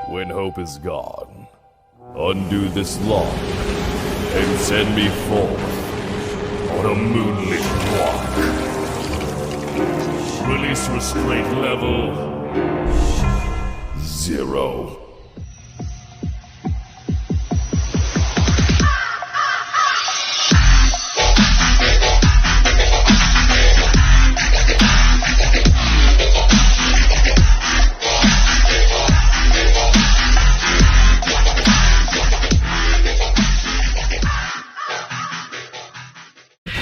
When hope is gone, undo this lock and send me forth on a moonlit walk. Release restraint level 0.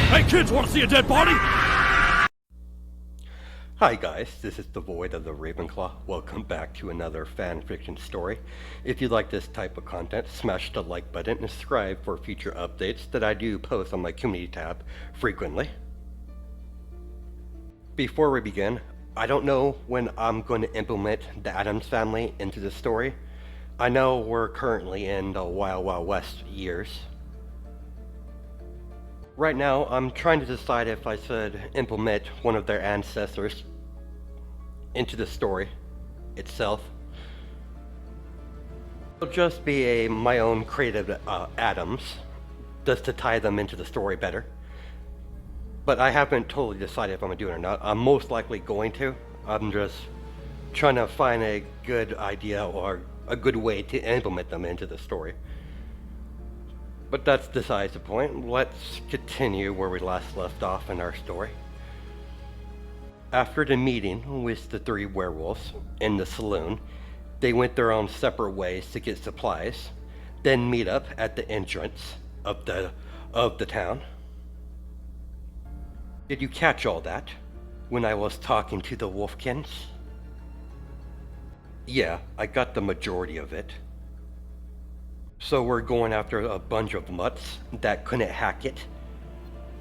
Hey kids, wanna see a dead body? Hi guys, this is the Void of the Ravenclaw. Welcome back to another fanfiction story. If you like this type of content, smash the like button and subscribe for future updates that I do post on my community tab frequently. Before we begin, I don't know when I'm going to implement the Addams family into the story. I know we're currently in the Wild Wild West years. Right now, I'm trying to decide if I should implement one of their ancestors into the story itself. It'll just be my own creative Addams, just to tie them into the story better. But I haven't totally decided if I'm going to do it or not. I'm most likely going to. I'm just trying to find a good idea or a good way to implement them into the story. But that's besides the point. Let's continue where we last left off in our story. After the meeting with the 3 werewolves in the saloon, they went their own separate ways to get supplies, then meet up at the entrance of the town. Did you catch all that when I was talking to the Wolfkins? Yeah, I got the majority of it. So we're going after a bunch of mutts that couldn't hack it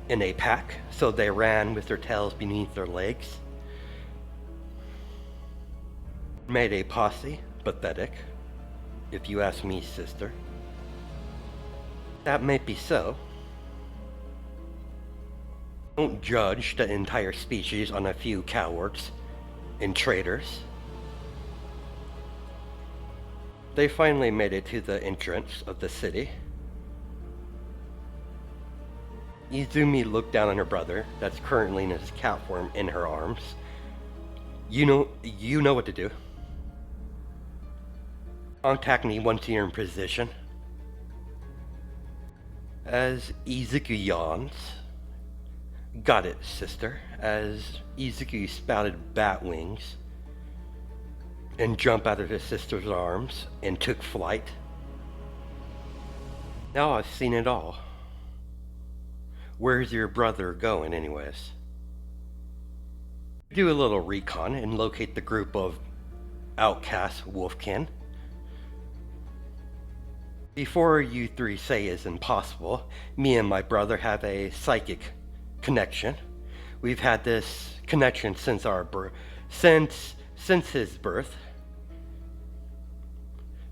in a pack, so they ran with their tails beneath their legs. Made a posse. Pathetic, if you ask me, sister. That may be so. Don't judge the entire species on a few cowards and traitors. They finally made it to the entrance of the city. Izumi looked down on her brother, that's currently in his cat form, in her arms. You know what to do. Contact me once you're in position. As Izuku yawns. Got it, sister. As Izuku spouted bat wings and jumped out of his sister's arms and took flight. Now I've seen it all. Where's your brother going anyways? Do a little recon and locate the group of outcast wolfkin. Before you 3 say it's impossible, me and my brother have a psychic connection. We've had this connection since our since his birth.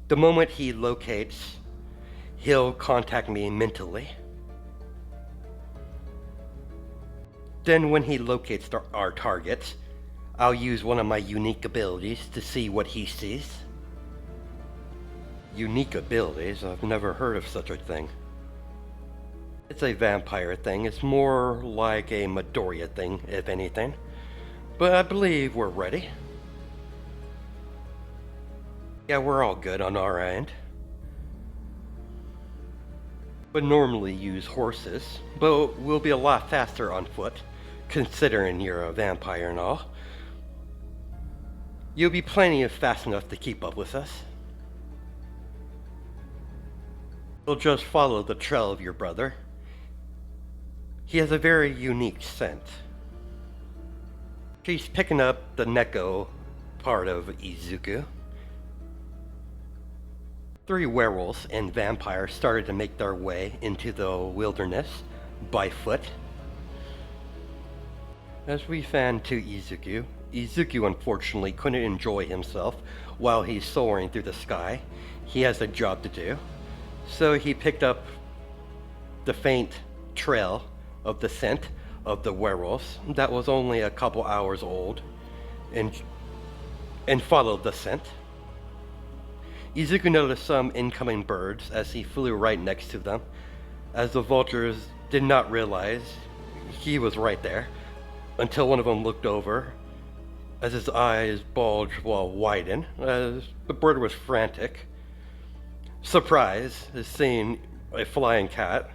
The moment he locates, he'll contact me mentally. Then when he locates our targets, I'll use one of my unique abilities to see what he sees. Unique abilities? I've never heard of such a thing. It's a vampire thing. It's more like a Midoriya thing, if anything. But I believe we're ready. Yeah, we're all good on our end. Would normally use horses, but we'll be a lot faster on foot, considering you're a vampire and all. You'll be plenty of fast enough to keep up with us. We'll just follow the trail of your brother. He has a very unique scent. He's picking up the Neko part of Izuku. 3 werewolves and vampires started to make their way into the wilderness by foot. As we fanned to Izuku, Izuku unfortunately couldn't enjoy himself while he's soaring through the sky. He has a job to do. So he picked up the faint trail of the scent of the werewolves that was only a couple hours old and followed the scent. Izuku noticed some incoming birds as he flew right next to them, as the vultures did not realize he was right there, until one of them looked over, as his eyes bulged while widened, as the bird was frantic. Surprised at seeing a flying cat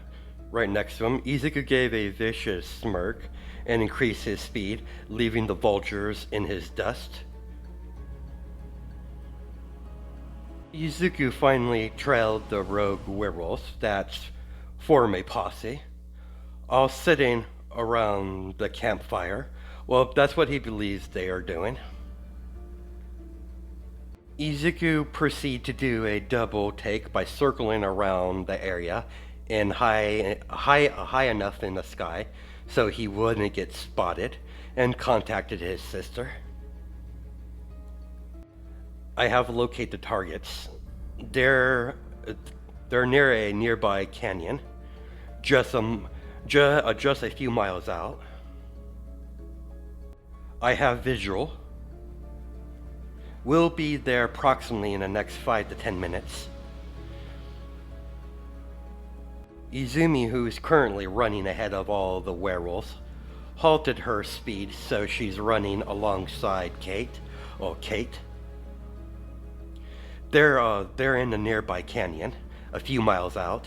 right next to him, Izuku gave a vicious smirk and increased his speed, leaving the vultures in his dust. Izuku finally trailed the rogue werewolves that form a posse, all sitting around the campfire. Well, that's what he believes they are doing. Izuku proceeded to do a double take by circling around the area and high enough in the sky so he wouldn't get spotted, and contacted his sister. I have located the targets. They're near a nearby canyon, just a few miles out. I have visual. We'll be there approximately in the next 5 to 10 minutes. Izumi, who is currently running ahead of all the werewolves, halted her speed so she's running alongside Kate. They're in the nearby canyon, a few miles out.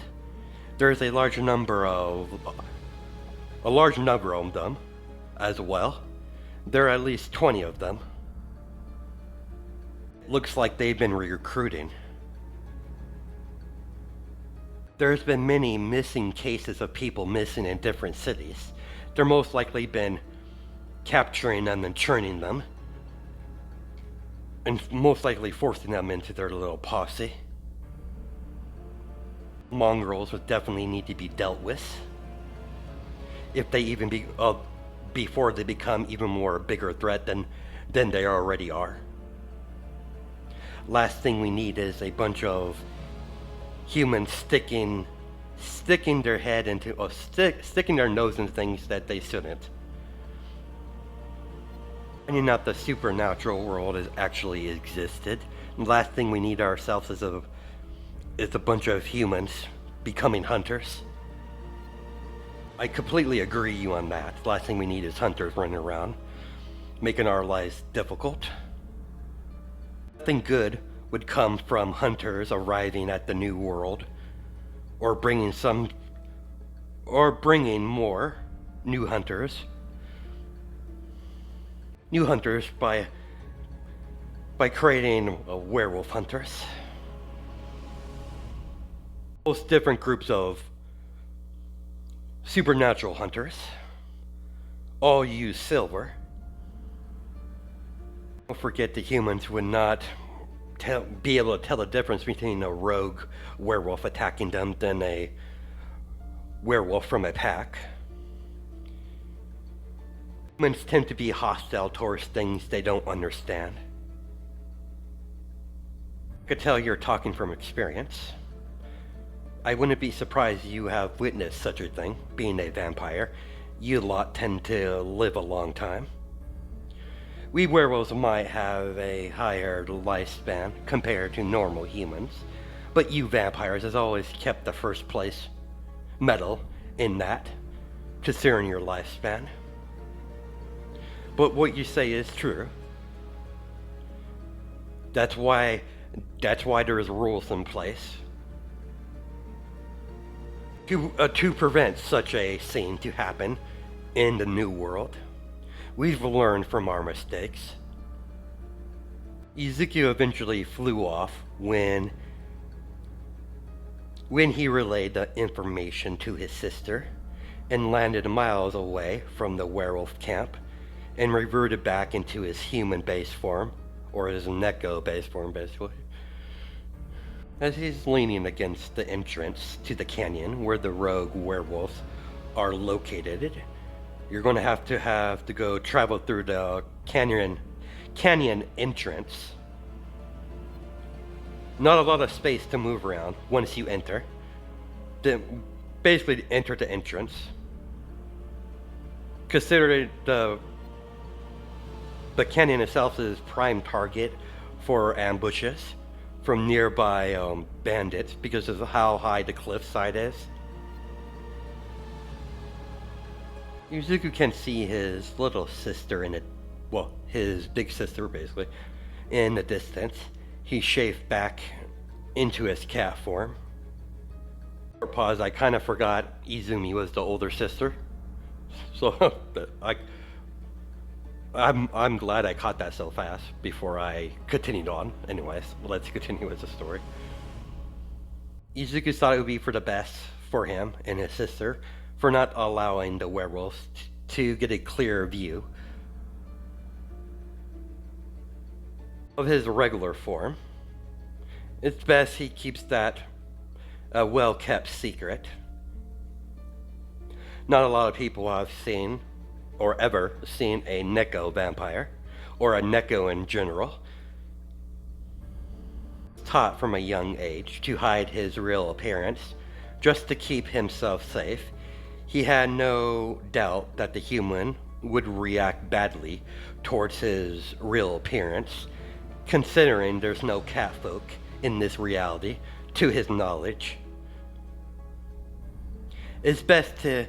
There's a large number of them as well. There are at least 20 of them. Looks like they've been recruiting. There's been many missing cases of people missing in different cities. They're most likely been capturing them and churning them, and most likely forcing them into their little posse. Mongrels would definitely need to be dealt with, if they even before they become even more bigger threat than they already are. Last thing we need is a bunch of humans sticking their head into, or sticking their nose into things that they shouldn't. Finding out the supernatural world has actually existed. And the last thing we need ourselves is a bunch of humans becoming hunters. I completely agree you on that. The last thing we need is hunters running around, making our lives difficult. Nothing good would come from hunters arriving at the new world, or bringing more new hunters. New hunters by creating werewolf hunters. Most different groups of supernatural hunters all use silver. Don't forget the humans would not be able to tell the difference between a rogue werewolf attacking them than a werewolf from a pack. Humans tend to be hostile towards things they don't understand. I could tell you're talking from experience. I wouldn't be surprised you have witnessed such a thing. Being a vampire, you lot tend to live a long time. We werewolves might have a higher lifespan compared to normal humans, but you vampires has always kept the first place medal in that, considering your lifespan. But what you say is true. That's why there is rules in place to prevent such a scene to happen in the new world. We've learned from our mistakes. Izuku eventually flew off when he relayed the information to his sister and landed miles away from the werewolf camp and reverted back into his human base form, or his Neko base form basically. As he's leaning against the entrance to the canyon where the rogue werewolves are located, you're going to have to go travel through the canyon entrance. Not a lot of space to move around once you enter. Then basically enter the entrance. Consider the canyon itself is prime target for ambushes from nearby bandits because of how high the cliffside is. Izuku can see his little sister in it, well, his big sister basically, in the distance. He shaved back into his cat form. For pause, I kind of forgot Izumi was the older sister, so I'm glad I caught that so fast before I continued on. Anyways, let's continue with the story. Izuku thought it would be for the best for him and his sister for not allowing the werewolves to get a clearer view of his regular form. It's best he keeps that a well-kept secret. Not a lot of people have seen or ever seen a Neko vampire, or a Neko in general. Taught from a young age to hide his real appearance just to keep himself safe. He had no doubt that the human would react badly towards his real appearance, considering there's no catfolk in this reality, to his knowledge. It's best to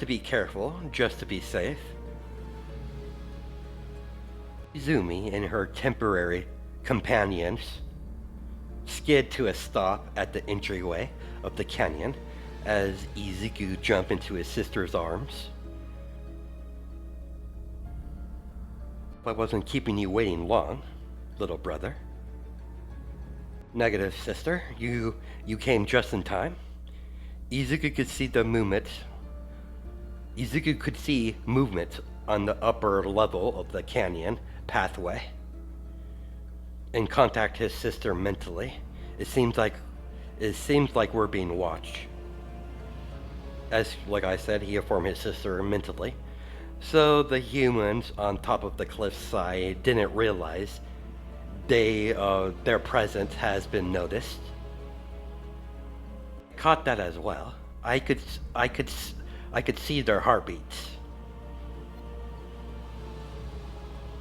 be careful, just to be safe. Izumi and her temporary companions skid to a stop at the entryway of the canyon as Izuku jumped into his sister's arms. I wasn't keeping you waiting long, little brother. Negative, sister. You came just in time. Izuku could see movement on the upper level of the canyon pathway and contact his sister mentally. It seems like we're being watched. As like I said, he informed his sister mentally. So the humans on top of the cliffside didn't realize their presence has been noticed. Caught that as well. I could see their heartbeats.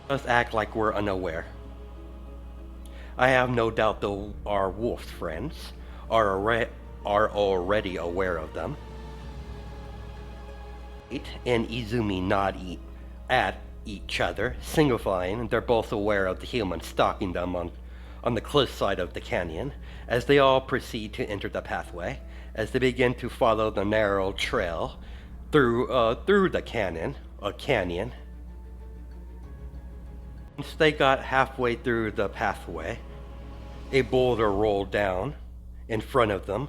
Let's act like we're unaware. I have no doubt our wolf friends are already aware of them. And Izumi nod at each other, signifying they're both aware of the human stalking them on the cliffside of the canyon, as they all proceed to enter the pathway, as they begin to follow the narrow trail through the canyon. Once they got halfway through the pathway, a boulder rolled down in front of them,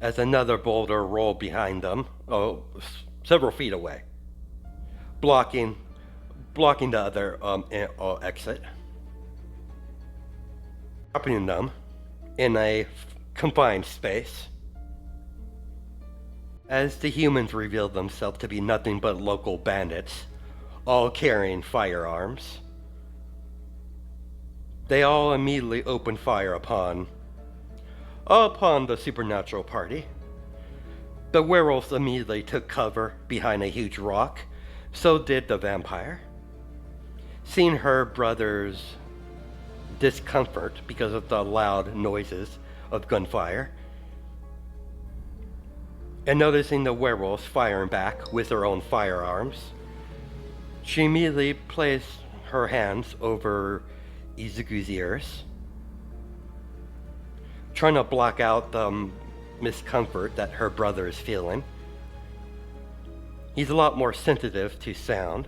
as another boulder rolled behind them, several feet away, blocking the other exit, dropping them in a confined space. As the humans revealed themselves to be nothing but local bandits, all carrying firearms, they all immediately opened fire upon the supernatural party. The werewolves immediately took cover behind a huge rock. So did the vampire. Seeing her brother's discomfort because of the loud noises of gunfire, and noticing the werewolves firing back with their own firearms, she immediately placed her hands over Izuku's ears, trying to block out the discomfort that her brother is feeling. He's a lot more sensitive to sound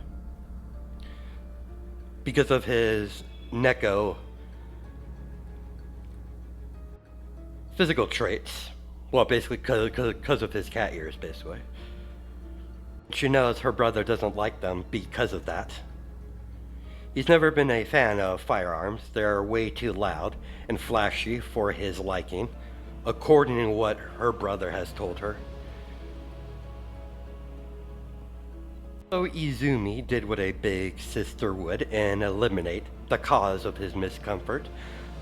because of his Neko physical traits. Well, basically because of his cat ears, basically. She knows her brother doesn't like them because of that. He's never been a fan of firearms. They're way too loud and flashy for his liking, according to what her brother has told her. So Izumi did what a big sister would and eliminate the cause of his discomfort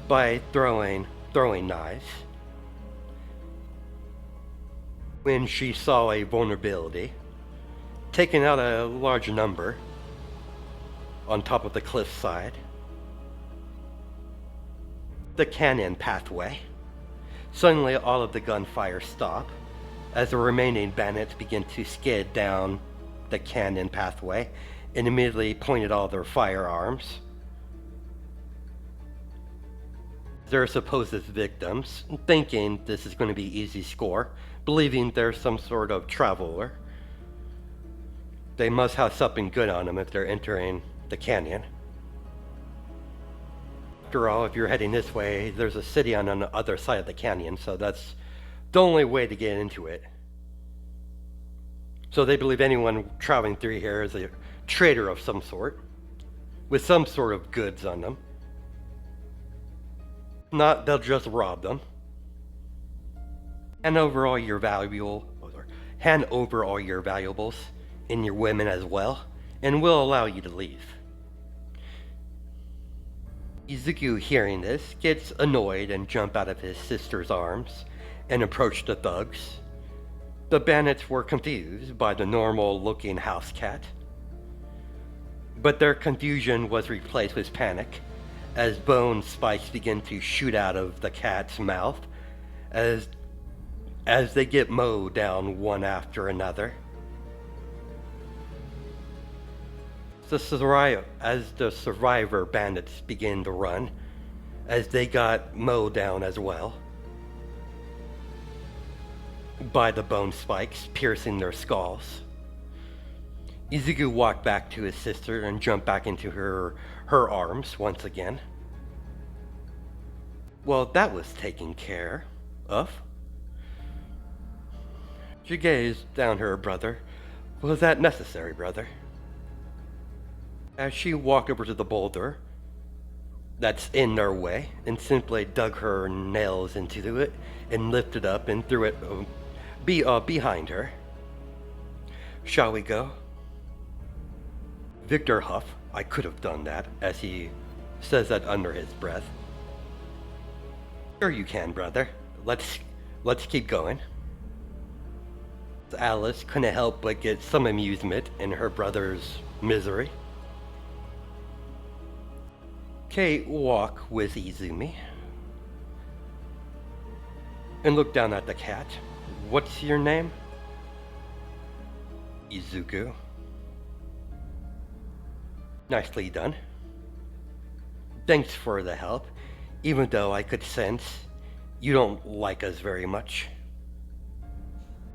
by throwing knives. When she saw a vulnerability, taking out a large number on top of the cliffside, the canyon pathway. Suddenly, all of the gunfire stop as the remaining bandits begin to skid down the canyon pathway and immediately pointed all their firearms. Their supposed victims, thinking this is going to be easy score, believing they're some sort of traveler. They must have something good on them if they're entering the canyon. After all, if you're heading this way, there's a city on the other side of the canyon, so that's the only way to get into it. So they believe anyone traveling through here is a trader of some sort, with some sort of goods on them. Not, they'll just rob them. Hand over all your valuables, and your women as well, and we'll allow you to leave. Izuku, hearing this, gets annoyed and jumps out of his sister's arms and approached the thugs. The bandits were confused by the normal-looking house cat, but their confusion was replaced with panic as bone spikes begin to shoot out of the cat's mouth as they get mowed down one after another. As the survivor bandits begin to run, as they got mowed down as well by the bone spikes piercing their skulls. Izuku walked back to his sister and jumped back into her arms once again. Well, that was taken care of. She gazed down her brother. Was that necessary, brother? As she walked over to the boulder that's in their way and simply dug her nails into it and lifted up and threw it behind her. Shall we go? Victor huff. I could have done that, as he says that under his breath. Sure you can, brother. Let's keep going. Alice couldn't help but get some amusement in her brother's misery. Kate walked with Izumi and looked down at the cat. What's your name? Izuku. Nicely done. Thanks for the help, even though I could sense you don't like us very much.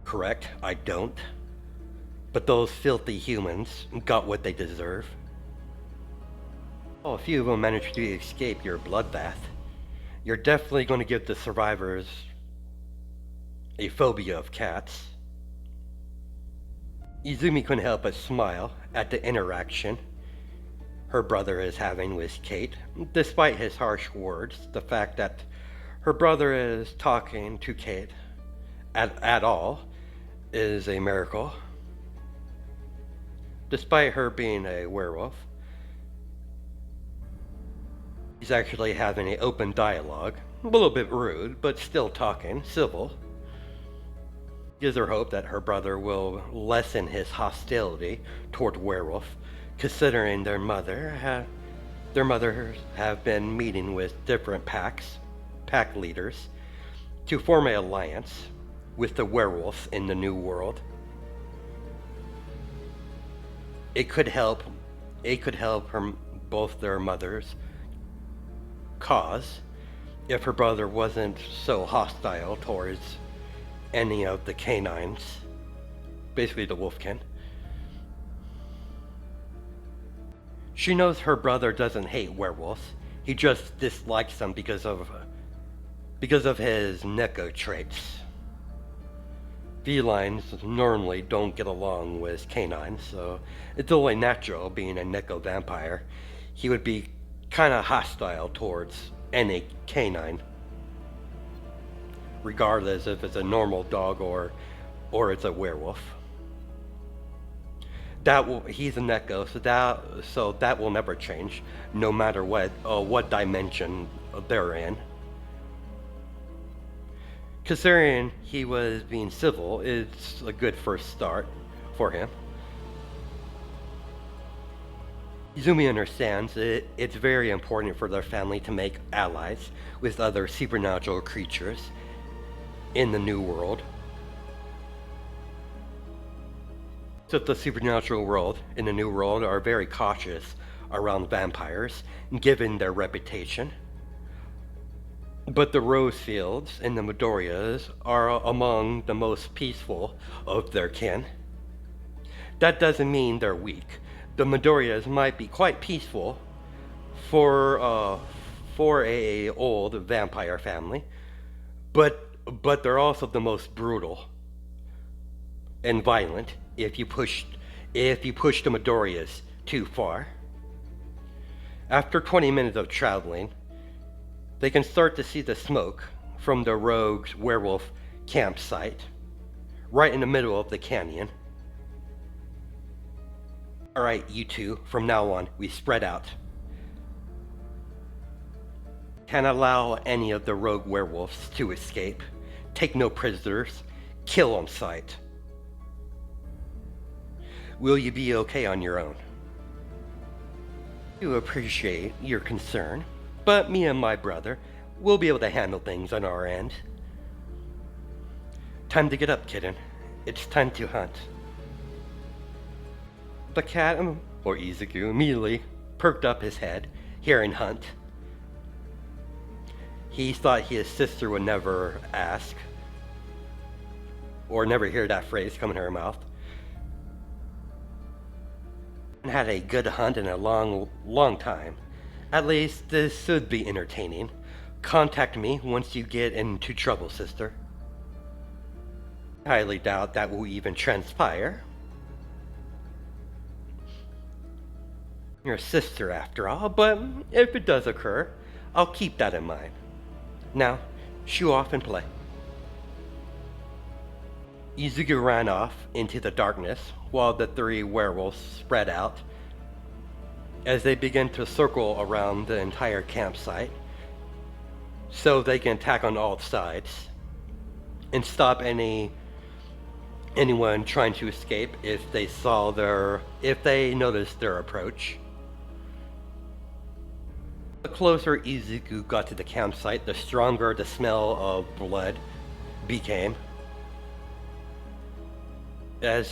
Correct, I don't. But those filthy humans got what they deserve. Oh, a few of them managed to escape your bloodbath. You're definitely going to give the survivors a phobia of cats. Izumi couldn't help but smile at the interaction her brother is having with Kate. Despite his harsh words, the fact that her brother is talking to Kate at all is a miracle. Despite her being a werewolf, he's actually having an open dialogue, a little bit rude, but still talking, civil. Gives her hope that her brother will lessen his hostility toward werewolf, considering their mothers have been meeting with different pack leaders to form an alliance with the werewolves in the New World. It could help both their mothers' cause if her brother wasn't so hostile towards any of the canines, basically the wolfkin. She knows her brother doesn't hate werewolves. He just dislikes them because of his neko traits. Felines normally don't get along with canines, so it's only natural, being a neko vampire, he would be kind of hostile towards any canine, regardless if it's a normal dog or it's a werewolf. He's a neko, so that will never change, no matter what dimension they're in. Considering he was being civil, it's a good first start for him. Izumi understands it's very important for their family to make allies with other supernatural creatures in the New World. So the supernatural world in the New World are very cautious around vampires, given their reputation. But the Rosefields and the Midorias are among the most peaceful of their kin. That doesn't mean they're weak. The Midorias might be quite peaceful for a old vampire family, but they're also the most brutal and violent if you push the Midorias too far. After 20 minutes of traveling, they can start to see the smoke from the rogue's werewolf campsite, right in the middle of the canyon. Alright, you two, from now on, we spread out. Can't allow any of the rogue werewolves to escape. Take no prisoners. Kill on sight. Will you be okay on your own? I do appreciate your concern, but me and my brother will be able to handle things on our end. Time to get up, kitten. It's time to hunt. The cat, or Izuku, immediately perked up his head, hearing hunt. He thought his sister would never ask, or never hear that phrase come in her mouth. And had a good hunt in a long time. At least this should be entertaining. Contact me once you get into trouble, sister. I highly doubt that will even transpire. Your sister, after all, but if it does occur, I'll keep that in mind. Now, shoo off and play. Izuku ran off into the darkness while the three werewolves spread out as they began to circle around the entire campsite so they can attack on all sides and stop anyone trying to escape if they noticed their approach. The closer Izuku got to the campsite, the stronger the smell of blood became. As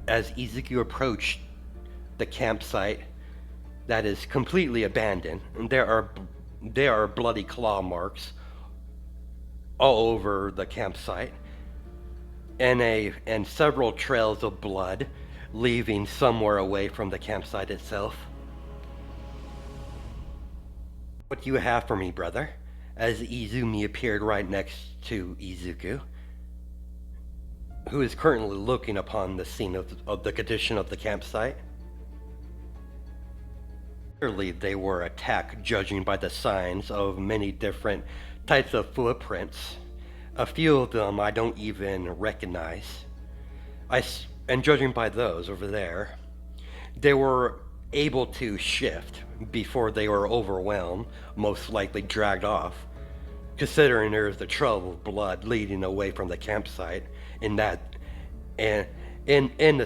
Izuku approached the campsite that is completely abandoned, there are bloody claw marks all over the campsite, and several trails of blood leaving somewhere away from the campsite itself. What do you have for me, brother? As Izumi appeared right next to Izuku, who is currently looking upon the scene of the condition of the campsite. Clearly they were attacked, judging by the signs of many different types of footprints. A few of them I don't even recognize. And judging by those over there, they were able to shift before they were overwhelmed, most likely dragged off, considering there's the trail of blood leading away from the campsite in the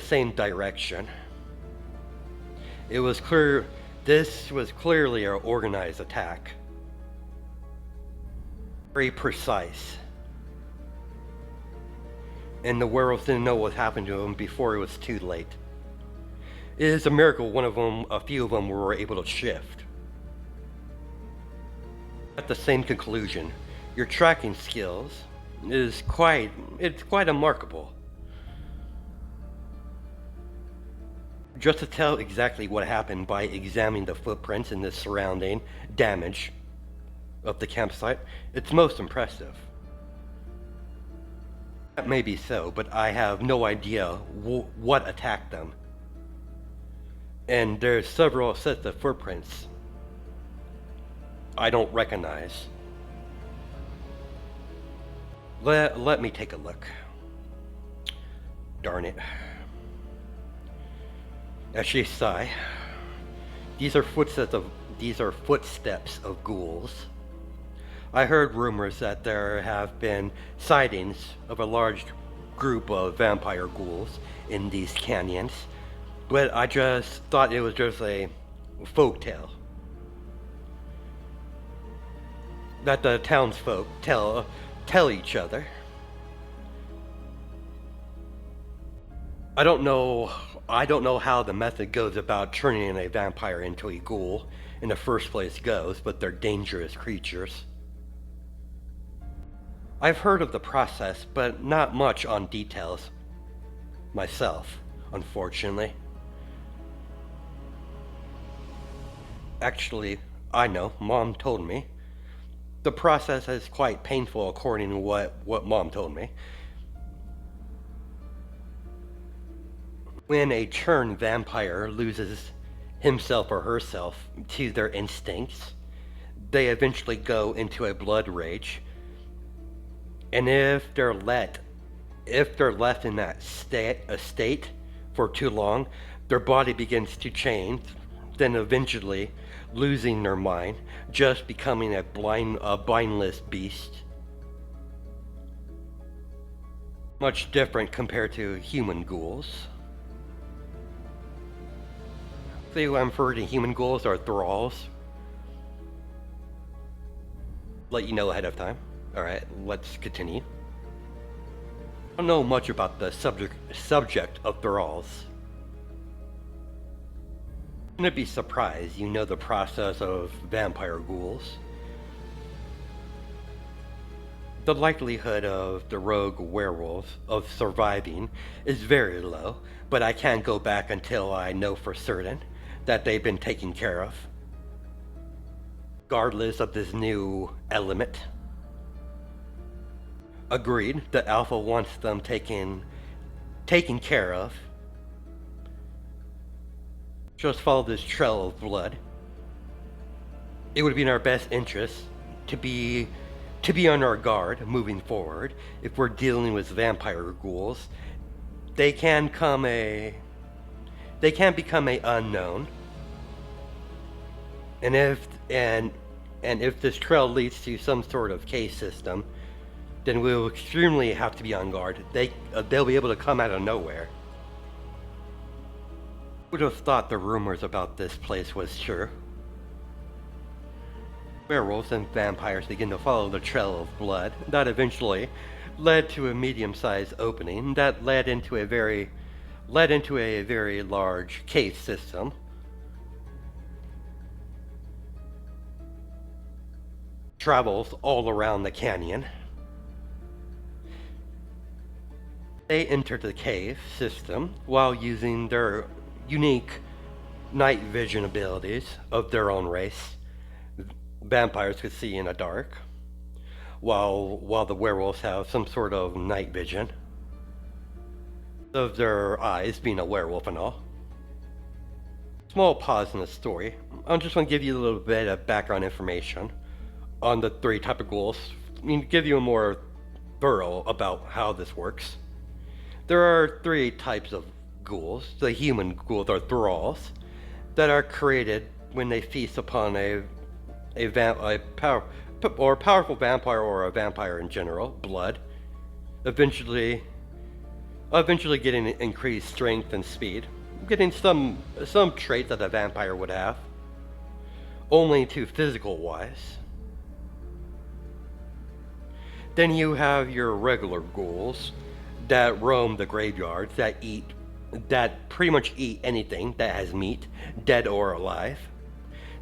same direction. It was clear this was clearly an organized attack. Very precise. And the werewolves didn't know what happened to them before it was too late. It is a miracle a few of them were able to shift. At the same conclusion, your tracking skills it's quite remarkable. Just to tell exactly what happened by examining the footprints and the surrounding damage of the campsite, it's most impressive. That may be so, but I have no idea what attacked them. And there's several sets of footprints I don't recognize. Let me take a look. Darn it. As she sigh, these are footsteps of ghouls. I heard rumors that there have been sightings of a large group of vampire ghouls in these canyons. but I just thought it was just a folk tale that the townsfolk tell each other. I don't know how the method goes about turning a vampire into a ghoul in the first place goes, but they're dangerous creatures. I've heard of the process, but not much on details myself, unfortunately. Actually, I know, Mom told me. The process is quite painful according to what Mom told me. When a turned vampire loses himself or herself to their instincts, they eventually go into a blood rage. And if they're left in that state for too long, their body begins to change, then eventually losing their mind, just becoming a mindless beast. Much different compared to human ghouls. See who I'm referring to human ghouls are thralls. Let you know ahead of time. Alright, let's continue. I don't know much about the subject of thralls. I'm gonna be surprised you know the process of vampire ghouls. The likelihood of the rogue werewolf of surviving is very low, but I can't go back until I know for certain that they've been taken care of. Regardless of this new element. Agreed, the Alpha wants them taken care of. Just follow this trail of blood. It would be in our best interest to be on our guard moving forward. If we're dealing with vampire ghouls, they can become a unknown. And if this trail leads to some sort of cave system, then we'll extremely have to be on guard. They'll be able to come out of nowhere. Would have thought the rumors about this place was true. Werewolves and vampires begin to follow the trail of blood that eventually led to a medium-sized opening that led into a very large cave system. Travels all around the canyon. They entered the cave system while using their unique night vision abilities of their own race. Vampires could see in the dark, while the werewolves have some sort of night vision of their eyes being a werewolf and all. Small pause in the story. I just want to give you a little bit of background information on the three type of ghouls. I mean, give you a more thorough about how this works. There are three types of ghouls. The human ghouls are thralls that are created when they feast upon a powerful vampire or a vampire in general, blood, eventually getting increased strength and speed, getting some trait that a vampire would have, only to physical wise. Then you have your regular ghouls that roam the graveyards, that pretty much eat anything that has meat, dead or alive.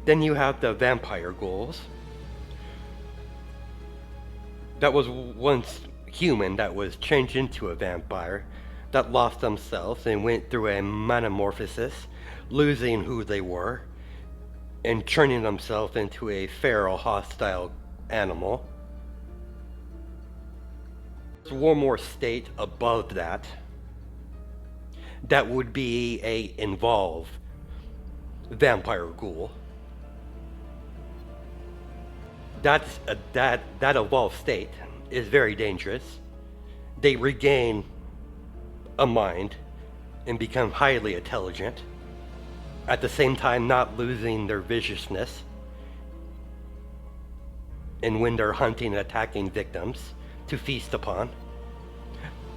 Then you have the vampire ghouls that was once human, that was changed into a vampire, that lost themselves and went through a metamorphosis, losing who they were and turning themselves into a feral, hostile animal. There's one more state above that would be a involved vampire ghoul. That evolved state is very dangerous. They regain a mind and become highly intelligent, at the same time not losing their viciousness. And when they're hunting and attacking victims to feast upon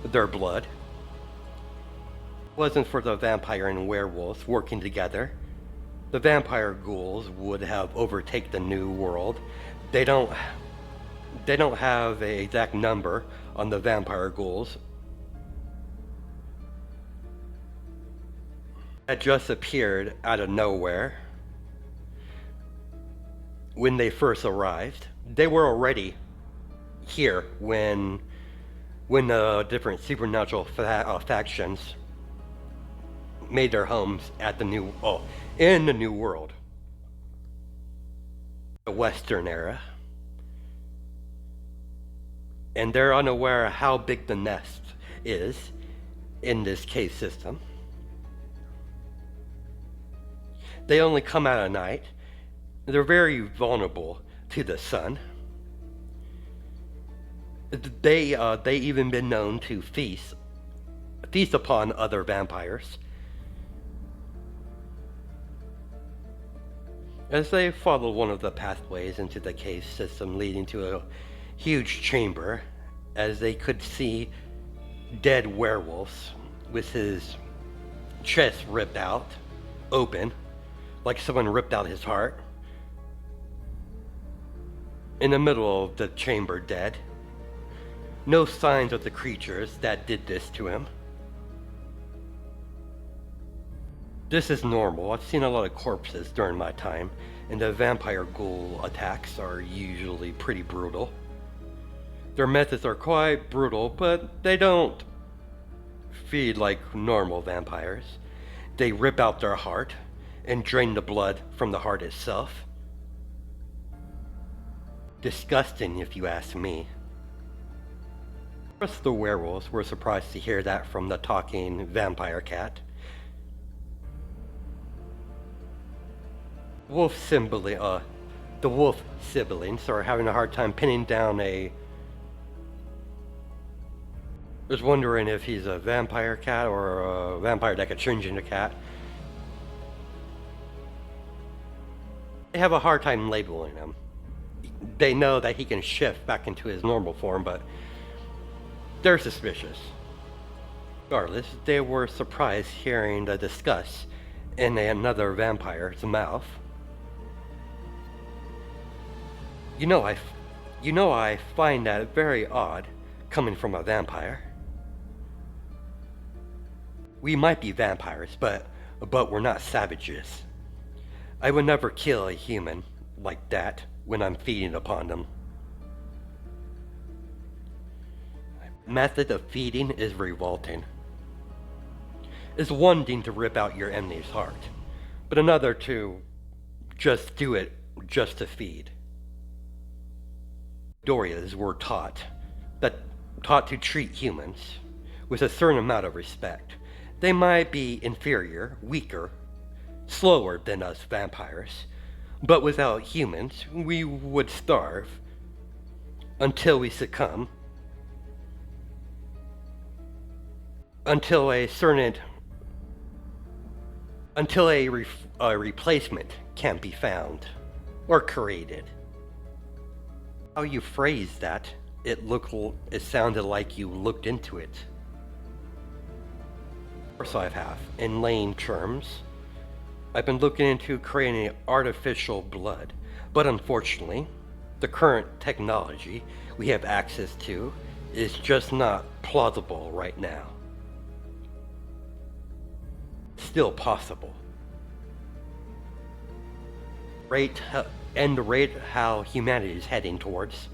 their blood, Wasn't for the vampire and werewolves working together, the vampire ghouls would have overtaken the new world. They don't have an exact number on the vampire ghouls. That just appeared out of nowhere. When they first arrived, they were already here when the different supernatural factions made their homes at the in the new world, the Western era, and they're unaware of how big the nest is in this cave system. They only come out at night. They're very vulnerable to the sun. They even been known to feast upon other vampires. As they followed one of the pathways into the cave system leading to a huge chamber, as they could see dead werewolves with his chest ripped out, open, like someone ripped out his heart. In the middle of the chamber, dead. No signs of the creatures that did this to him. This is normal. I've seen a lot of corpses during my time, and the vampire ghoul attacks are usually pretty brutal. Their methods are quite brutal, but they don't feed like normal vampires. They rip out their heart and drain the blood from the heart itself. Disgusting, if you ask me. The rest of the werewolves were surprised to hear that from the talking vampire cat. The wolf siblings are having a hard time pinning down I was wondering if he's a vampire cat or a vampire that could change into a cat. They have a hard time labeling him. They know that he can shift back into his normal form, but they're suspicious. Regardless, they were surprised hearing the disgust in another vampire's mouth. You know I find that very odd coming from a vampire. We might be vampires, but we're not savages. I would never kill a human like that when I'm feeding upon them. Method of feeding is revolting. It's one thing to rip out your enemy's heart, but another to just do it just to feed. Dorias were taught to treat humans with a certain amount of respect. They might be inferior, weaker, slower than us vampires, but without humans, we would starve until we succumb, until a replacement can be found or created. How you phrased that, it sounded like you looked into it. Of course I have. In lame terms, I've been looking into creating artificial blood, but unfortunately, the current technology we have access to is just not plausible right now. Still possible. The rate how humanity is heading towards,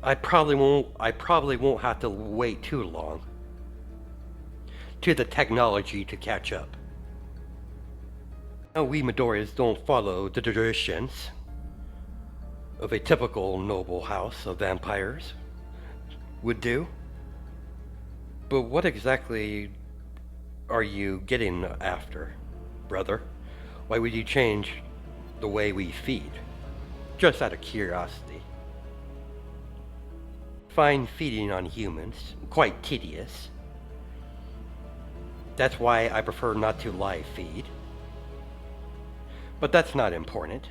I probably won't have to wait too long to the technology to catch up. Now, we Midorians don't follow the traditions of a typical noble house of vampires would do. But what exactly are you getting after, brother? Why would you change the way we feed? Just out of curiosity. Find feeding on humans quite tedious. That's why I prefer not to live feed. But that's not important.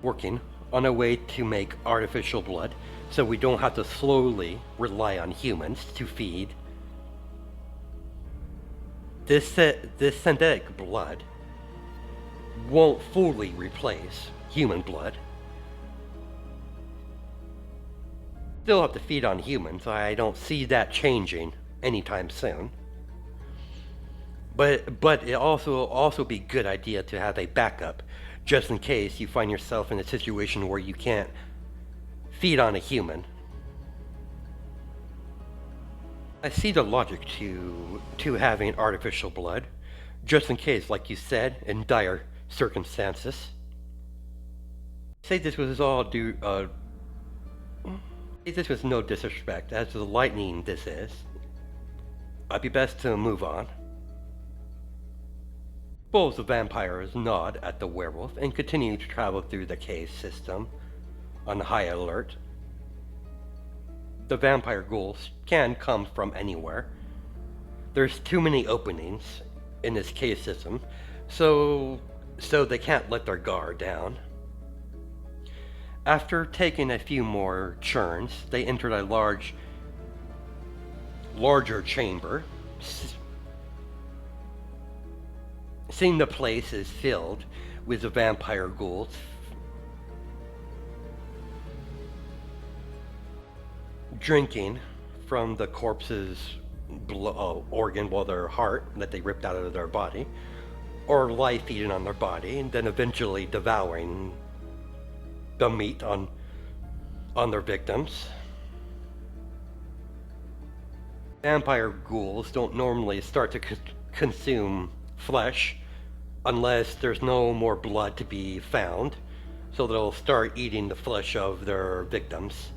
Working on a way to make artificial blood so we don't have to slowly rely on humans to feed this synthetic blood won't fully replace human blood. Still have to feed on humans, so I don't see that changing anytime soon. But it also be a good idea to have a backup, just in case you find yourself in a situation where you can't feed on a human. I see the logic to having artificial blood, just in case, like you said, in dire circumstances. Say this was all due. Say this was no disrespect, as the lightning this is. I'd be best to move on. Both the vampires nod at the werewolf and continue to travel through the cave system on high alert. The vampire ghouls can come from anywhere. There's too many openings in this cave system, so they can't let their guard down. After taking a few more churns, they entered a larger chamber. Seeing the place is filled with the vampire ghouls, drinking from the corpse's organ, well, their heart that they ripped out of their body, or life feeding on their body, and then eventually devouring the meat on their victims. Vampire ghouls don't normally start to consume flesh unless there's no more blood to be found, so they'll start eating the flesh of their victims.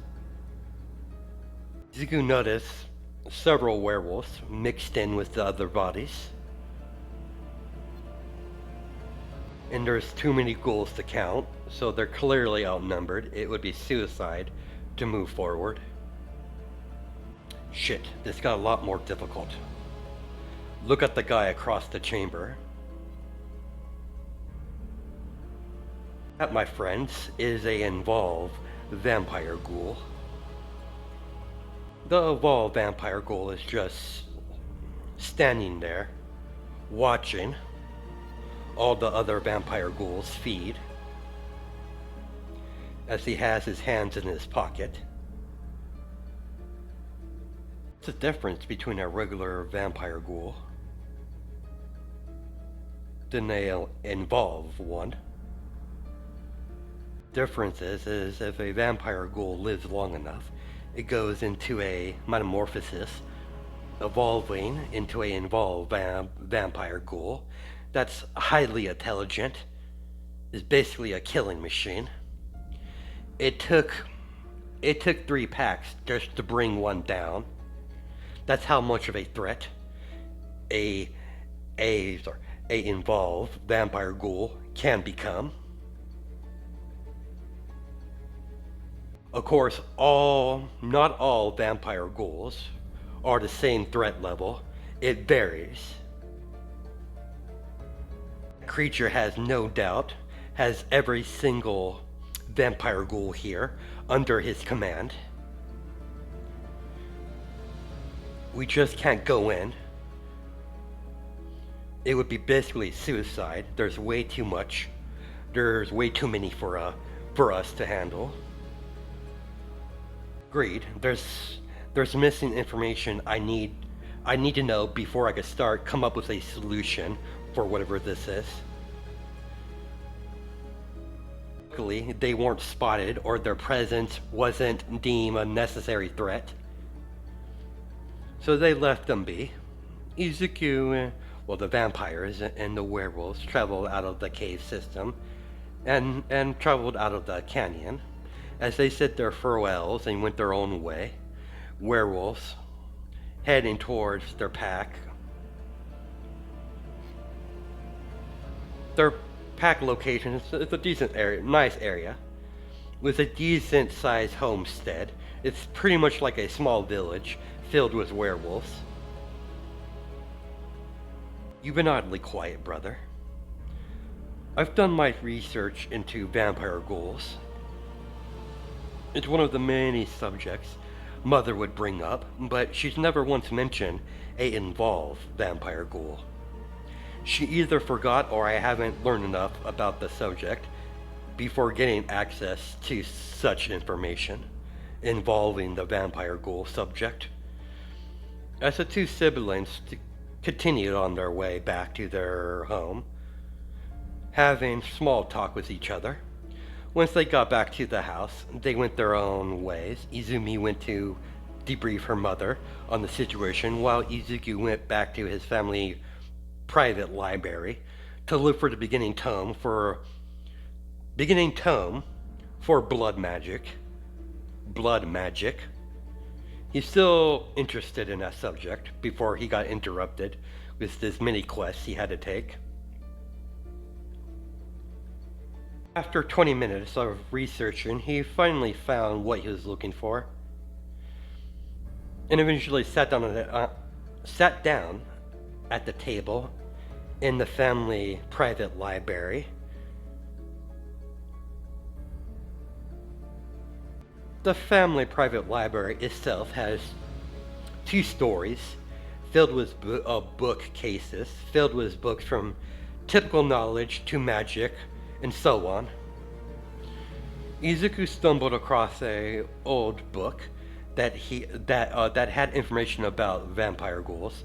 You can notice several werewolves mixed in with the other bodies. And there's too many ghouls to count, so they're clearly outnumbered. It would be suicide to move forward. Shit, this got a lot more difficult. Look at the guy across the chamber. That, my friends, is a involved vampire ghoul. The evolved vampire ghoul is just standing there, watching all the other vampire ghouls feed, as he has his hands in his pocket. What's the difference between a regular vampire ghoul than a involved one? Difference is if a vampire ghoul lives long enough, it goes into a metamorphosis, evolving into a involved vampire ghoul that's highly intelligent, is basically a killing machine. It took 3 packs just to bring one down. That's how much of a threat a involved vampire ghoul can become. Of course, not all vampire ghouls are the same threat level. It varies. Creature has no doubt has every single vampire ghoul here under his command. We just can't go in. It would be basically suicide. There's way too much. There's way too many for us to handle. Agreed. There's missing information I need to know before I can come up with a solution for whatever this is. Luckily, they weren't spotted, or their presence wasn't deemed a necessary threat. So they left them be. Izuku, well, the vampires and the werewolves traveled out of the cave system and traveled out of the canyon. As they said their farewells and went their own way, werewolves heading towards their pack. Their pack location is a decent area, nice area, with a decent sized homestead. It's pretty much like a small village filled with werewolves. You've been oddly quiet, brother. I've done my research into vampire ghouls. It's one of the many subjects Mother would bring up, but she's never once mentioned a involved vampire ghoul. She either forgot or I haven't learned enough about the subject before getting access to such information involving the vampire ghoul subject. As the two siblings continued on their way back to their home, having small talk with each other. Once they got back to the house, they went their own ways. Izumi went to debrief her mother on the situation, while Izuku went back to his family private library to look for the beginning tome for blood magic. Blood magic. He's still interested in that subject before he got interrupted with this mini quest he had to take. After 20 minutes of researching, he finally found what he was looking for, and eventually sat down at the table in the family private library. The family private library itself has 2 stories filled with bookcases, filled with books from typical knowledge to magic and so on. Izuku stumbled across a old book that had information about vampire ghouls.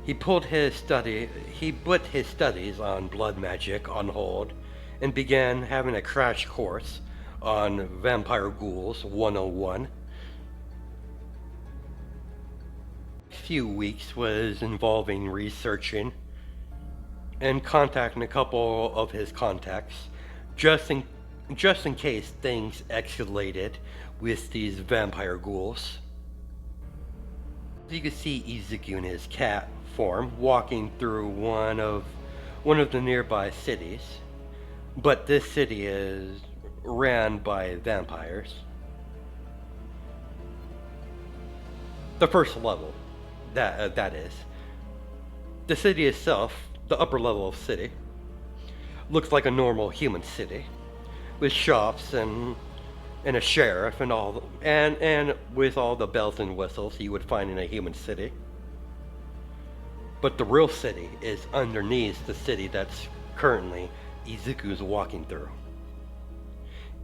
He put his studies on blood magic on hold and began having a crash course on Vampire Ghouls 101. A few weeks was involving researching and contacting a couple of his contacts just in case things escalated with these vampire ghouls. You can see Izuku in his cat form walking through one of the nearby cities, but this city is ran by vampires. The first level, that is. The city itself, the upper level of city, looks like a normal human city, with shops and a sheriff and all, and with all the bells and whistles you would find in a human city. But the real city is underneath the city that's currently Izuku's walking through.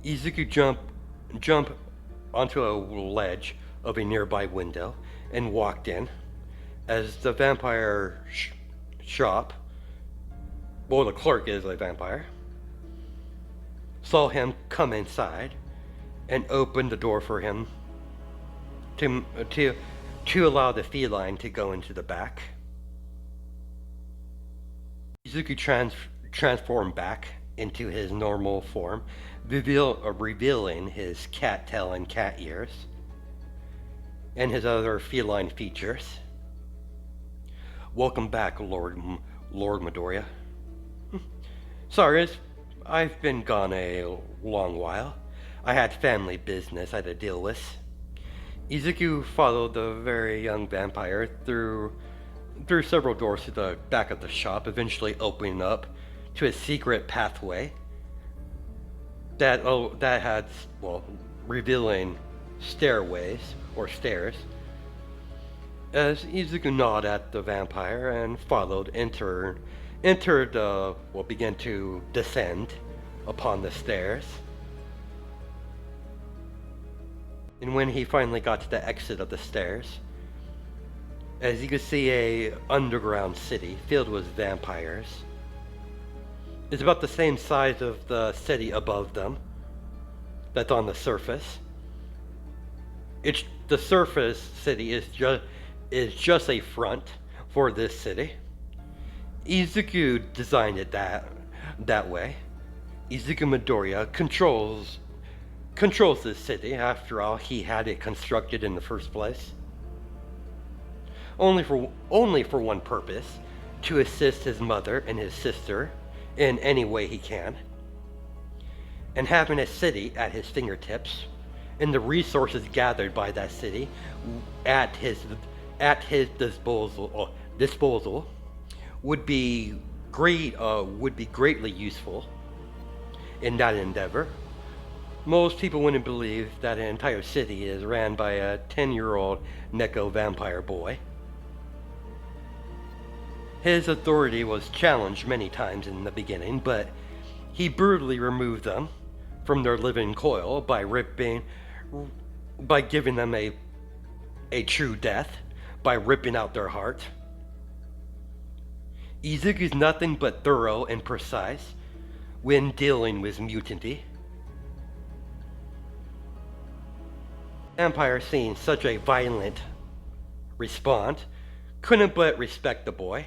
Izuku jumped onto a ledge of a nearby window and walked in. As the vampire shop, well, the clerk is a vampire, saw him come inside and opened the door for him to allow the feline to go into the back. Izuku transformed back into his normal form, revealing his cat tail and cat ears, and his other feline features. Welcome back, Lord Midoriya. Sorry, I've been gone a long while. I had family business I had to deal with. Izuku followed the very young vampire through several doors to the back of the shop, eventually opening up to a secret pathway that had, revealing stairways or stairs. As Izuku nodded at the vampire and followed, began to descend upon the stairs. And when he finally got to the exit of the stairs, as you can see, a underground city filled with vampires. It's about the same size of the city above them that's on the surface. The surface city is just a front for this city. Izuku designed it that way. Izuku Midoriya controls this city. After all, he had it constructed in the first place. Only for one purpose: to assist his mother and his sister in any way he can. And having a city at his fingertips, and the resources gathered by that city at his disposal would be greatly useful in that endeavor. Most people wouldn't believe that an entire city is ran by a 10-year-old Neko vampire boy. His authority was challenged many times in the beginning, but he brutally removed them from their living coil by giving them a true death, by ripping out their heart. Izuku's nothing but thorough and precise when dealing with mutancy. Vampire, seeing such a violent response, couldn't but respect the boy.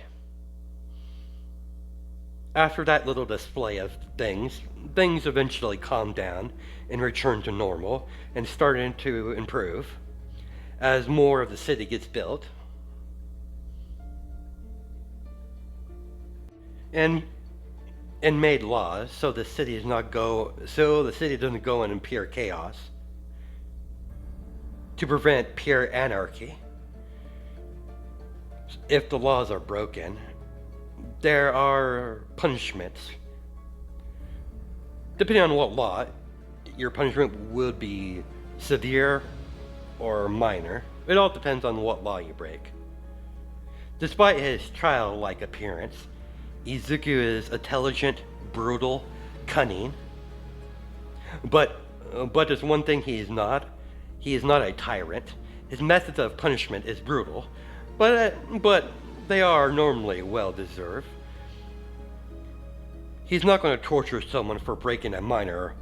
After that little display of things eventually calmed down and returned to normal and started to improve as more of the city gets built. And made laws so the city doesn't go in pure chaos, to prevent pure anarchy. If the laws are broken, there are punishments. Depending on what law, your punishment would be severe or minor. It all depends on what law you break. Despite his childlike appearance, Izuku is intelligent, brutal, cunning. But there's one thing he is not. He is not a tyrant. His methods of punishment is brutal, but they are normally well-deserved. He's not going to torture someone for breaking a minor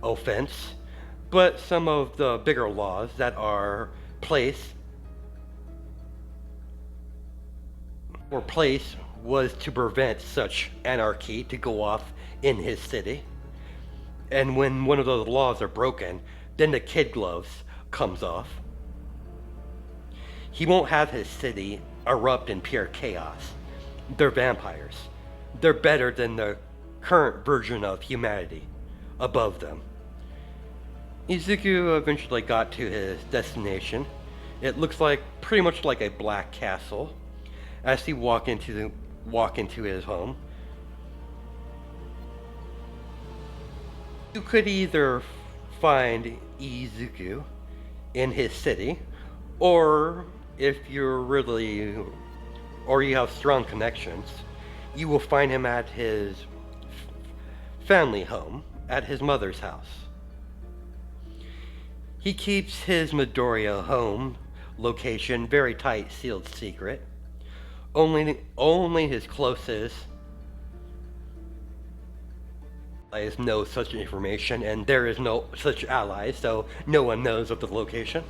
offense, but some of the bigger laws that are placed was to prevent such anarchy to go off in his city. And when one of those laws are broken, then the kid gloves comes off. He won't have his city erupt in pure chaos. They're vampires. They're better than the current version of humanity above them. Izuku eventually got to his destination. It looks like pretty much like a black castle as he walked into his home. You could either find Izuku in his city, or if you have strong connections, you will find him at his family home, at his mother's house. He keeps his Midoriya home location very tight, sealed secret. Only his closest allies know such information, and there is no such allies, so no one knows of the location.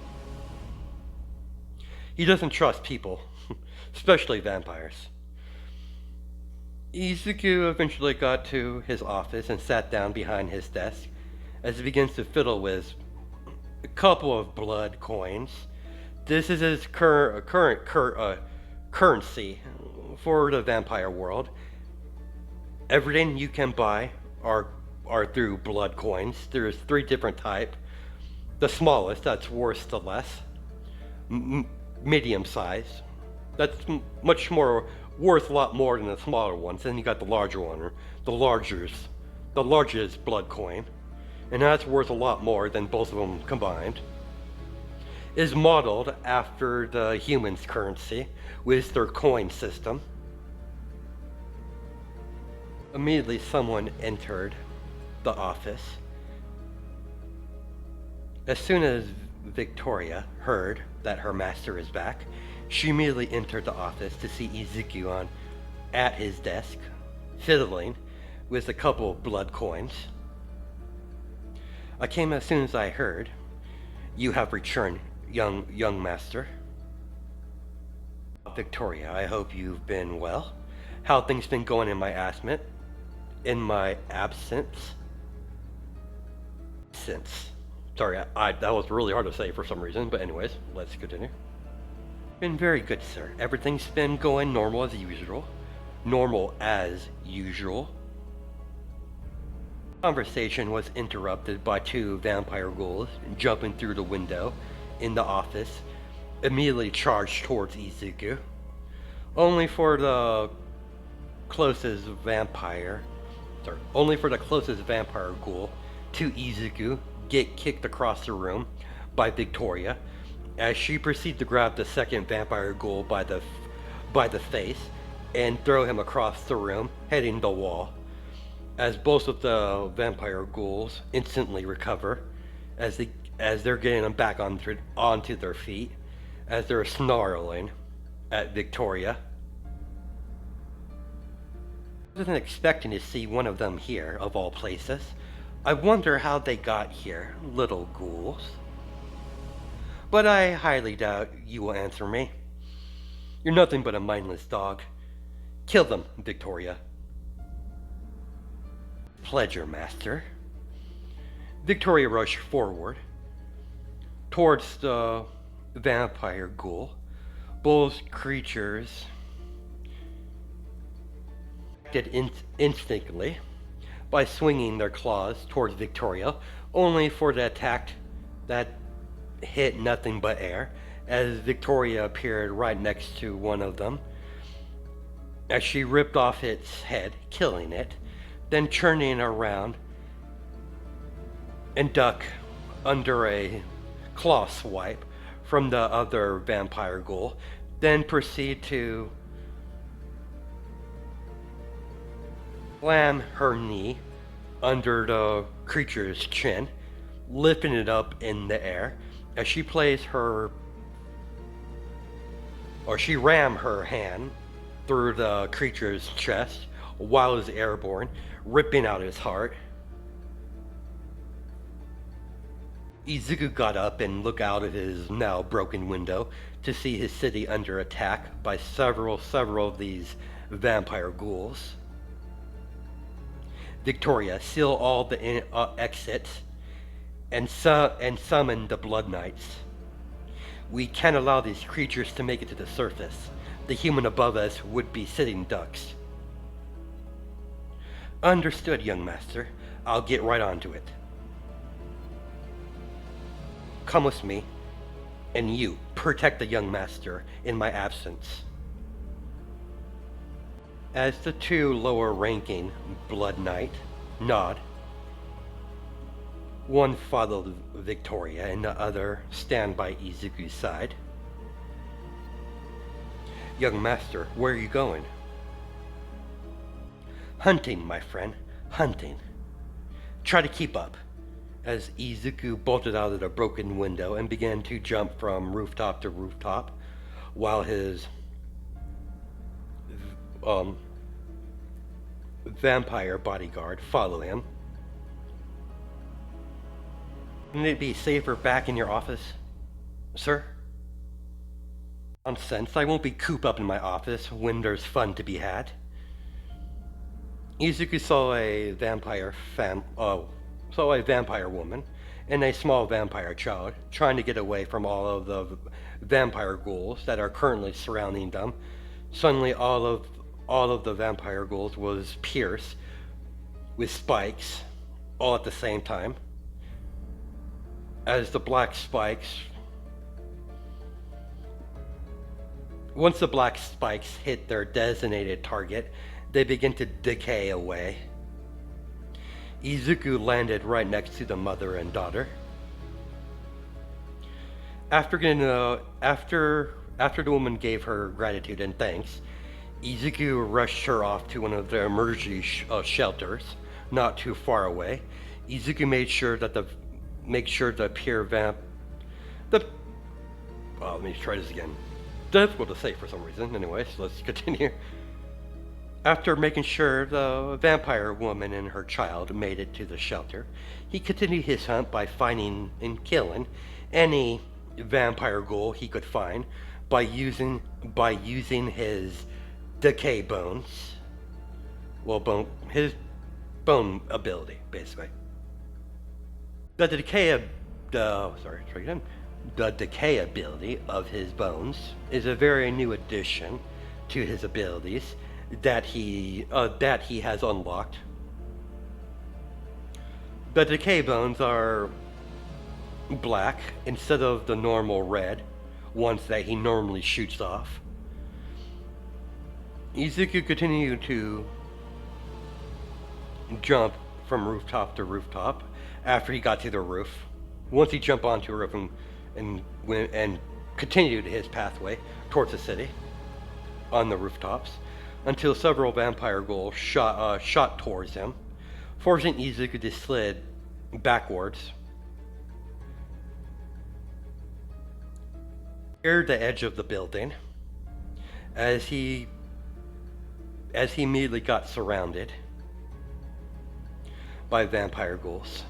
He doesn't trust people, especially vampires. Izuku eventually got to his office and sat down behind his desk as he begins to fiddle with a couple of blood coins. This is his current currency for the vampire world. Everything you can buy are through blood coins. There's 3 different types. The smallest, that's worth the less. Medium size, that's much more worth a lot more than the smaller ones. Then you got the larger one, or the largest blood coin, and that's worth a lot more than both of them combined. Is modeled after the humans' currency with their coin system. Immediately someone entered the office. As soon as Victoria heard that her master is back, she immediately entered the office to see Izuku at his desk, fiddling with a couple of blood coins. I came as soon as I heard. You have returned, young master. Victoria, I hope you've been well. How things been going in my absence? Sorry, that was really hard to say for some reason, but anyways, let's continue. Been very good, sir. Everything's been going normal as usual. Conversation was interrupted by 2 vampire ghouls jumping through the window in the office, immediately charged towards Izuku. Only for the closest vampire ghoul to Izuku get kicked across the room by Victoria as she proceeds to grab the second vampire ghoul by the face and throw him across the room, hitting the wall, as both of the vampire ghouls instantly recover as they're getting them back onto their feet, as they're snarling at Victoria. I wasn't expecting to see one of them here, of all places. I wonder how they got here, little ghouls. But I highly doubt you will answer me. You're nothing but a mindless dog. Kill them, Victoria. Pleasure, Master. Victoria rushed forward towards the vampire ghoul. Both creatures acted instinctively by swinging their claws towards Victoria, only for the attack that hit nothing but air, as Victoria appeared right next to one of them, as she ripped off its head, killing it, then turning around and duck under a claw swipe from the other vampire ghoul, then proceed to slam her knee under the creature's chin, lifting it up in the air as she ram her hand through the creature's chest while it was airborne, ripping out his heart. Izuku got up and looked out of his now broken window to see his city under attack by several of these vampire ghouls. Victoria sealed all the exits and summoned the Blood Knights. We can't allow these creatures to make it to the surface. The human above us would be sitting ducks. Understood, young master. I'll get right onto it. Come with me, and you protect the young master in my absence. As the two lower-ranking Blood Knight nod, one followed Victoria and the other stand by Izuku's side. Young master, where are you going? Hunting, my friend, hunting. Try to keep up. As Izuku bolted out of the broken window and began to jump from rooftop to rooftop, while his vampire bodyguard followed him. Wouldn't it be safer back in your office, sir? Nonsense, I won't be cooped up in my office when there's fun to be had. Izuku saw a vampire woman and a small vampire child trying to get away from all of the vampire ghouls that are currently surrounding them. Suddenly all of the vampire ghouls was pierced with spikes all at the same time. As the black spikes, once the black spikes hit their designated target, they begin to decay away. Izuku landed right next to the mother and daughter. After the woman gave her gratitude and thanks, Izuku rushed her off to one of the emergency shelters, not too far away. Izuku made sure the pure vamp. Let me try this again. Difficult to say for some reason. Anyways, let's continue. After making sure the vampire woman and her child made it to the shelter, he continued his hunt by finding and killing any vampire ghoul he could find by using his decay bones. His bone ability, basically. The decay ability of his bones is a very new addition to his abilities that he has unlocked. The decay bones are black instead of the normal red ones that he normally shoots off. Izuku continued to jump from rooftop to rooftop after he got to the roof. Once he jumped onto a roof and continued his pathway towards the city on the rooftops, until several vampire ghouls shot towards him, forcing Izuku to slid backwards. Near the edge of the building, as he immediately got surrounded by vampire ghouls.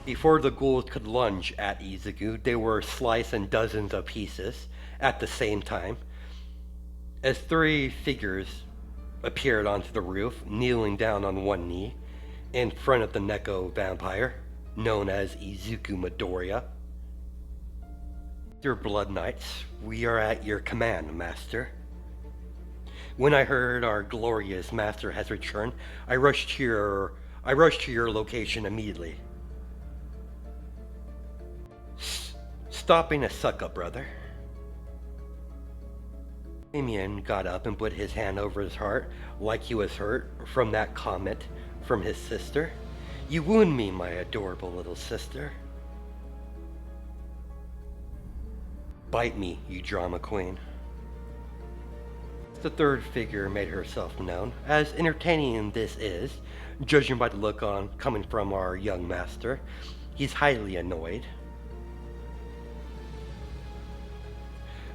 Before the ghouls could lunge at Izuku, they were sliced in dozens of pieces at the same time, as three figures appeared onto the roof, kneeling down on one knee in front of the Neko vampire, known as Izuku Midoriya. Your Blood Knights, we are at your command, Master. When I heard our glorious Master has returned, I rushed to your location immediately. Stopping a suck-up, brother. Damien got up and put his hand over his heart like he was hurt from that comment from his sister. You wound me, my adorable little sister. Bite me, you drama queen. The third figure made herself known. As entertaining this is, judging by the look on coming from our young master, he's highly annoyed.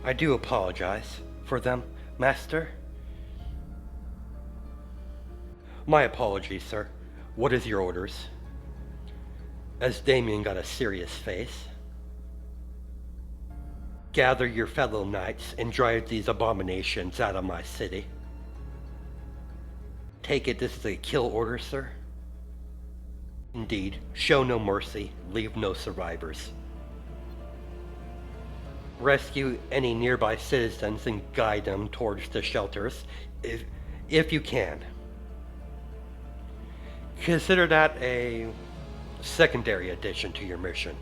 I do apologize for them, Master. My apologies, sir. What is your orders? As Damien got a serious face. Gather your fellow knights and drive these abominations out of my city. Take it this is a kill order, sir? Indeed, show no mercy, leave no survivors. Rescue any nearby citizens and guide them towards the shelters, if you can. Consider that a secondary addition to your mission.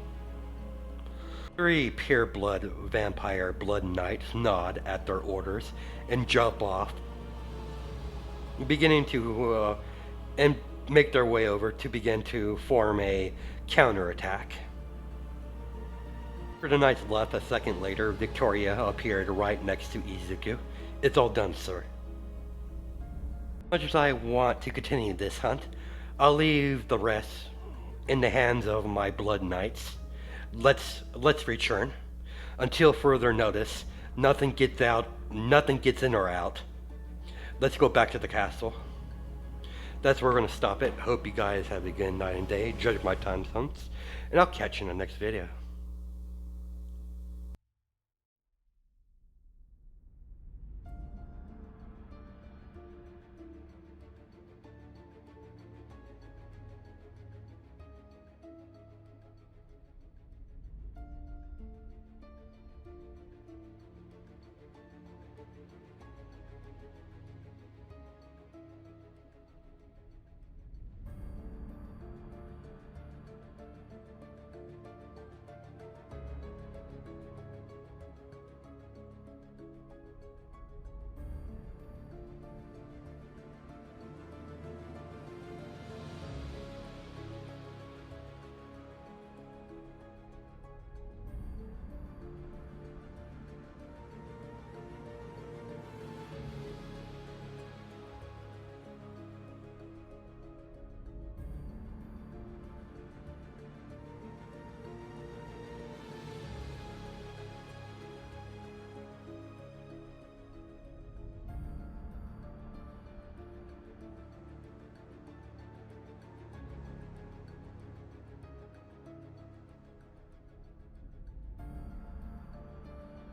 Three pure-blood vampire blood knights nod at their orders and jump off, beginning to and make their way over to begin to form a counterattack. For the knights left, a second later, Victoria appeared right next to Izuku. It's all done, sir. Much as I want to continue this hunt, I'll leave the rest in the hands of my blood knights. Let's return. Until further notice, nothing gets in or out. Let's go back to the castle. That's where we're going to stop it. Hope you guys have a good night and day. Judge my time zones. And I'll catch you in the next video.